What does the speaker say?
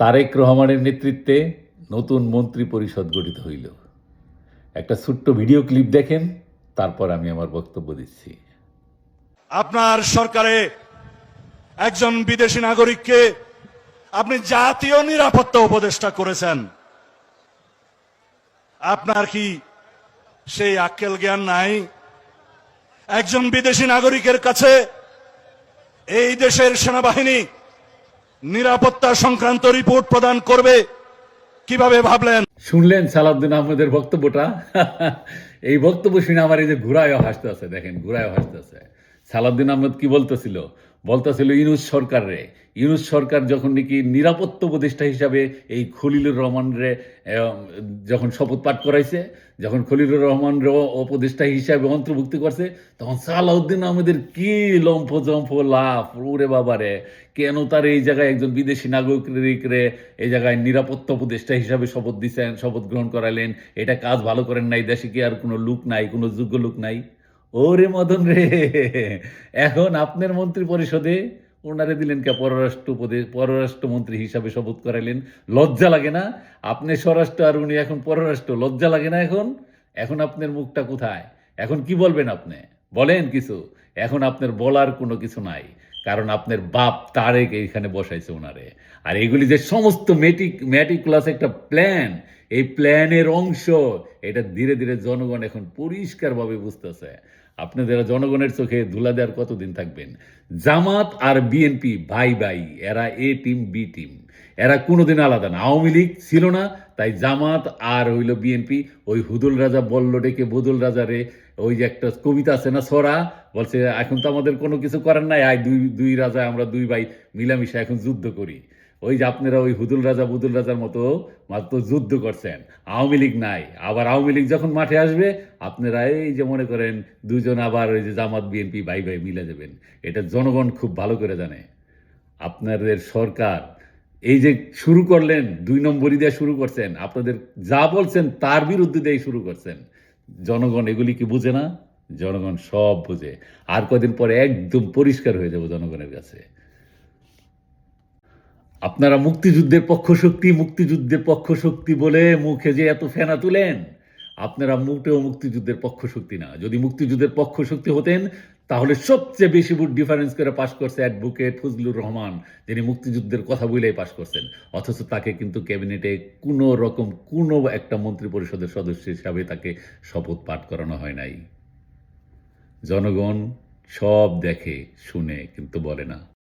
তারেক রহমানের নেতৃত্বে নতুন মন্ত্রী পরিষদ গঠিত হইল। একটা ছোট্ট ভিডিও ক্লিপ দেখেন, তারপর আমি আমার বক্তব্য দিচ্ছি। আপনার সরকারে একজন বিদেশি নাগরিককে আপনি জাতীয় নিরাপত্তা উপদেষ্টা করেছেন। আপনার কি সেই আক্কেল জ্ঞান নাই? একজন বিদেশি নাগরিকের কাছে এই দেশের সেনাবাহিনী নিরাপত্তা সংক্রান্ত রিপোর্ট প্রদান করবে কিভাবে ভাবলেন? শুনলেন সালাউদ্দিন আহমেদের বক্তব্যটা? এই বক্তব্য শুনে আমার এই যে ঘুরায়ও হাসতে আছে, দেখেন ঘুরায়ও হাসতে আছে। সালাউদ্দিন আহমেদ কি বলতেছিল? ইউনূস সরকার যখন নাকি নিরাপত্তা উপদেষ্টা হিসাবে এই খলিলুর রহমান রে যখন শপথ পাঠ করাইছে, যখন খলিলুর রহমান রে উপদেষ্টা হিসাবে অন্তর্ভুক্তি করছে, তখন সালাউদ্দিন আহমেদের কি লম্ফ জম্ফ লাভ, ওরে বাবারে, কেন তার এই জায়গায় একজন বিদেশি নাগরিকরে এই জায়গায় নিরাপত্তা উপদেষ্টা হিসাবে শপথ দিচ্ছেন, শপথ গ্রহণ করালেন? এটা কাজ ভালো করেন নাই, দেশে কি আর কোনো লোক নাই, কোনো যোগ্য লোক নাই? ওরে মদন রে, এখন আপনার মন্ত্রী পরিষদে ওনারে দিলেন কে পররাষ্ট্রমন্ত্রী হিসাবে শপথ করাইলেন? লজ্জা লাগে না? আপনি স্বরাষ্ট্র আর উনি এখন পররাষ্ট্র, লজ্জা লাগে না? এখন এখন আপনার মুখটা কোথায়? এখন কি বলবেন আপনি? বলেন কিছু। এখন আপনার বলার কোনো কিছু নাই, কারণ আপনার বাপ তারেক এইখানে বসাইছে ওনারে। আর এগুলি যে সমস্ত ম্যাটিকুলাস একটা প্ল্যান, এই প্ল্যানের অংশ, এটা ধীরে ধীরে জনগণ এখন পরিষ্কারভাবে বুঝতেছে। আপনাদের জনগণের চোখে ধুলা দেওয়ার কতদিন থাকবেন? জামাত আর বিএনপি ভাই ভাই, এরা এ টিম বি টিম, এরা কোনোদিন আলাদা না। আওয়ামী লীগ ছিল না, তাই জামাত আর হইল বিএনপি। ওই হুদুল রাজা বলল ডেকে বদুল রাজারে, ওই যে একটা কবিতা আছে না, ছড়া, বলছে এখন তো আমাদের কোনো কিছু করার নাই, আয় দুই দুই রাজা, আমরা দুই ভাই মিলামিশা এখন যুদ্ধ করি। ওই যে আপনারা ওই হুদুল রাজা বুদুল রাজার মতো মাত্র যুদ্ধ করছেন। আওয়ামী লীগ নাই। আবার আওয়ামী লীগ যখন মাঠে আসবে, আপনারা এই যে মনে করেন দুজন আবার ওই যে জামাত বিএনপি ভাই ভাই মিলে যাবেন। এটা জনগণ খুব ভালো করে জানে। আপনাদের সরকার এই যে শুরু করলেন, 2 নম্বরই দিয়ে শুরু করছেন, আপনাদের যা বলছেন তার বিরুদ্ধে দিয়ে শুরু করছেন। জনগণ এগুলি কি বুঝে না? জনগণ সব বুঝে। আর কদিন পরে একদম পরিষ্কার হয়ে যাব জনগণের কাছে। আপনারা মুক্তিযুদ্ধের পক্ষ শক্তি বলে মুখে যে এত ফেনা তুলেন, আপনারা মোটেও মুক্তিযুদ্ধের পক্ষ শক্তি না। যদি মুক্তিযুদ্ধের পক্ষ শক্তি হতেন, তাহলে সবচেয়ে বেশি ভোট ডিফারেন্স করে পাশ করছে অ্যাডভোকেট ফজলুর রহমান, যিনি মুক্তিযুদ্ধের কথা বলেই পাশ করছেন। অথচ তাকে কিন্তু ক্যাবিনেটে কোনো রকম কোনো একটা মন্ত্রী পরিষদের সদস্য হিসাবে তাকে শপথ পাঠ করানো হয় নাই। জনগণ সব দেখে শুনে কিন্তু বলে না।